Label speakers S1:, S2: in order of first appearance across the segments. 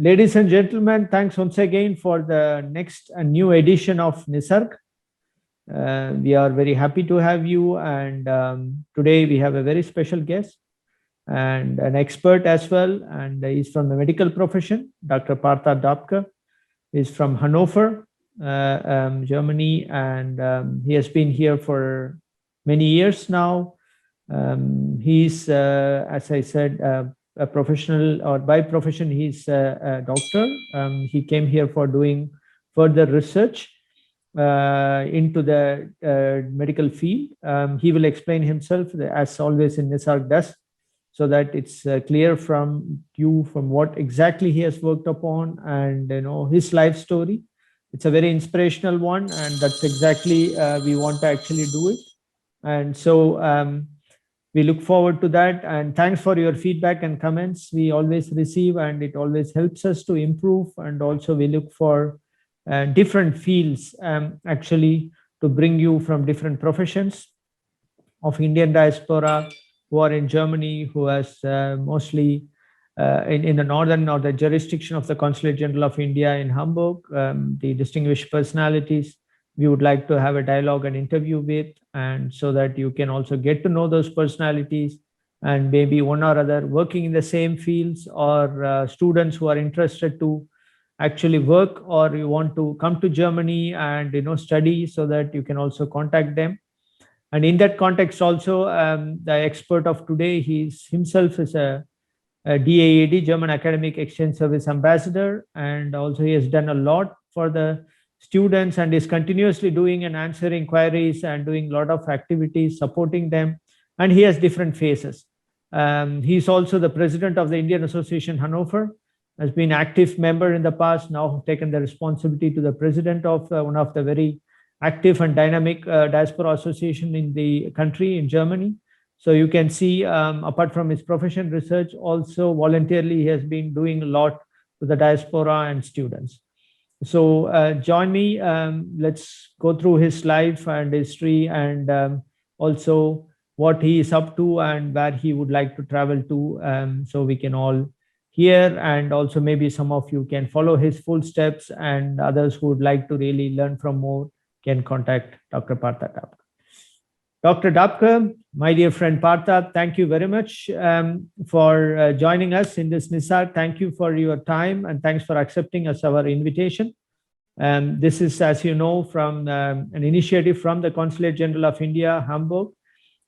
S1: Ladies and gentlemen, thanks once again for the next and new edition of Nisarg. We are very happy to have you, and today we have a very special guest and an expert as well, and he's from the medical profession, Dr. Partha Dapke. He's from Hanover, Germany, and he has been here for many years now. He's, as I said, a professional, or by profession, he's a doctor. He came here for doing further research into the medical field. He will explain himself, as always in Nisarg does, so that it's clear from you from what exactly he has worked upon and his life story. It's a very inspirational one, and that's exactly we want to actually do it. And so we look forward to that, and thanks for your feedback and comments we always receive, and it always helps us to improve. And also we look for different fields actually to bring you from different professions of Indian diaspora who are in Germany, who has mostly in the northern or the jurisdiction of the Consulate General of India in Hamburg, the distinguished personalities we would like to have a dialogue and interview with, and so that you can also get to know those personalities, and maybe one or other working in the same fields, or students who are interested to actually work, or you want to come to Germany and study, so that you can also contact them. And in that context also, the expert of today, he's himself is a DAAD, German Academic Exchange Service Ambassador, and also he has done a lot for the students and is continuously doing and answering queries and doing a lot of activities, supporting them. And he has different phases. He's also the president of the Indian Association Hanover, has been active member in the past, now taken the responsibility to the president of one of the very active and dynamic diaspora association in the country, in Germany. So you can see, apart from his profession research, also voluntarily he has been doing a lot to the diaspora and students. So join me. Let's go through his life and history, and also what he is up to and where he would like to travel to, so we can all hear, and also maybe some of you can follow his full steps, and others who would like to really learn from more can contact Dr. Partha Dapke. Dr. Dapke, my dear friend Partha, thank you very much for joining us in this Nisarg. Thank you for your time, and thanks for accepting us our invitation. This is, as you know, from an initiative from the Consulate General of India, Hamburg,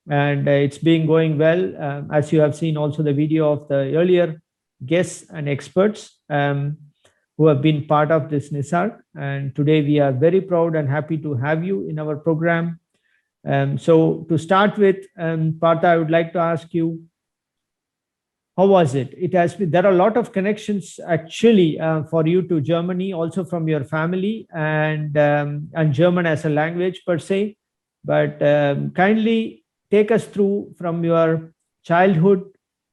S1: and it's been going well. As you have seen also the video of the earlier guests and experts who have been part of this Nisarg. And today we are very proud and happy to have you in our program. So to start with, Partha, I would like to ask you, how was it? It has been, there are a lot of connections actually for you to Germany, also from your family, and German as a language per se. But kindly take us through from your childhood,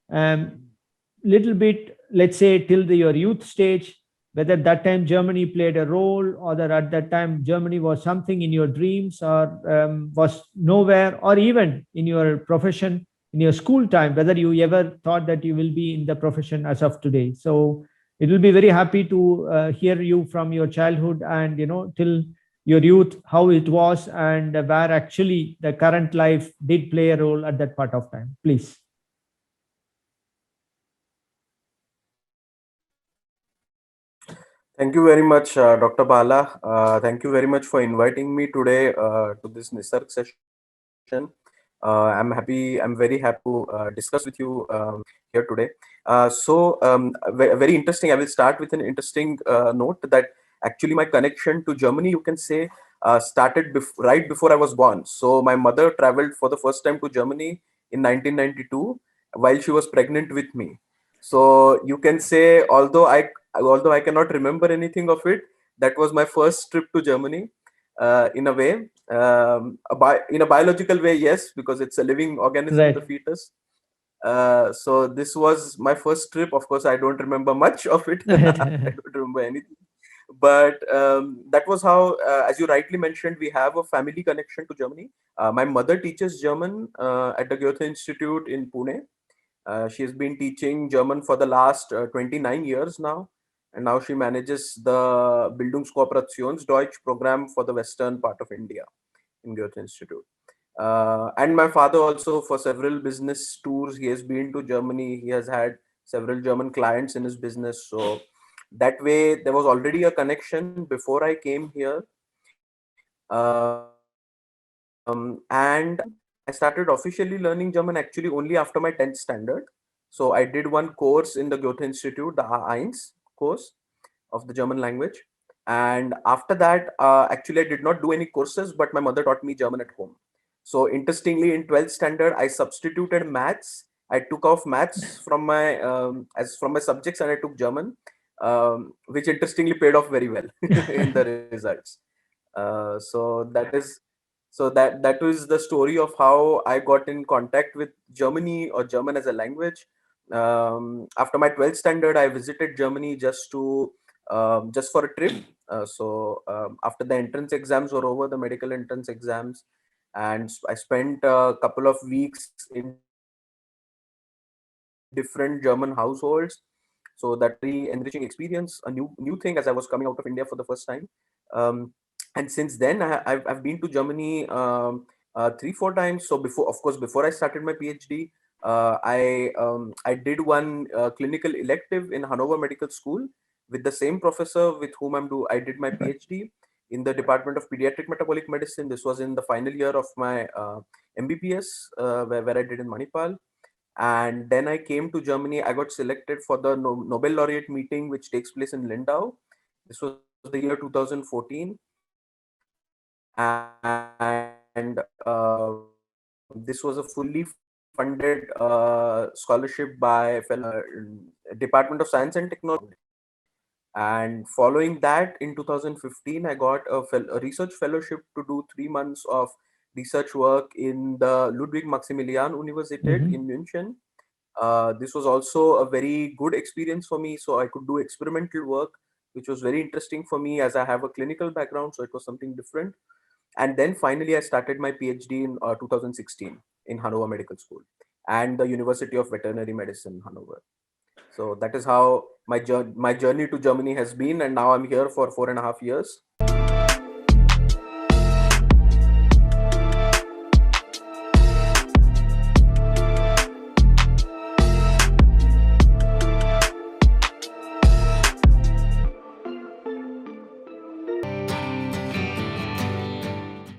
S1: little bit, let's say till your youth stage, whether that time Germany played a role, or that at that time Germany was something in your dreams, or was nowhere, or even in your profession, in your school time, whether you ever thought that you will be in the profession as of today. So it will be very happy to hear you from your childhood and till your youth, how it was, and where actually the current life did play a role at that part of time. Please.
S2: Thank you very much, Dr. Bala. Thank you very much for inviting me today to this Nisarg session. I'm very happy to discuss with you here today. Very interesting. I will start with an interesting note that actually my connection to Germany, you can say, started right before I was born. So my mother traveled for the first time to Germany in 1992 while she was pregnant with me. So you can say, although I cannot remember anything of it, that was my first trip to Germany. In a way, in a biological way, yes, because it's a living organism,
S1: Right.
S2: the fetus. So this was my first trip. Of course, I don't remember much of it. I don't remember anything. But that was how, as you rightly mentioned, we have a family connection to Germany. My mother teaches German at the Goethe Institute in Pune. She has been teaching German for the last 29 years now. and now she manages the Bildungskooperationsdeutsch program for the western part of India in Goethe Institute. And my father also, for several business tours, he has been to Germany. He has had several German clients in his business. So that way, there was already a connection before I came here. And I started officially learning German actually only after my 10th standard. So I did one course in the Goethe Institute, the A1 course of the German language. And after that, actually, I did not do any courses, but my mother taught me German at home. So interestingly, in 12th standard, I substituted maths. I took off maths from my from my subjects, and I took German, which interestingly paid off very well in the results. So that is the story of how I got in contact with Germany or German as a language. After my 12th standard, I visited Germany just for a trip. After the entrance exams were over, the medical entrance exams, and I spent a couple of weeks in different German households. So that very enriching experience, a new thing as I was coming out of India for the first time. And since then, I've been to Germany 3-4 times. So before I started my PhD, I did one clinical elective in Hanover Medical School with the same professor with whom I did my PhD in the Department of Pediatric Metabolic Medicine. This was in the final year of my MBBS, where I did in Manipal. And then I came to Germany. I got selected for the Nobel laureate meeting, which takes place in Lindau. This was the year 2014. And this was a fully funded scholarship by Department of Science and Technology. And following that, in 2015, I got a research fellowship to do 3 months of research work in the Ludwig Maximilian Universität in München. This was also a very good experience for me. So I could do experimental work, which was very interesting for me as I have a clinical background. So it was something different. And then finally, I started my PhD in 2016 in Hanover Medical School and the University of Veterinary Medicine, Hanover. So that is how my journey to Germany has been. And now I'm here for 4.5 years.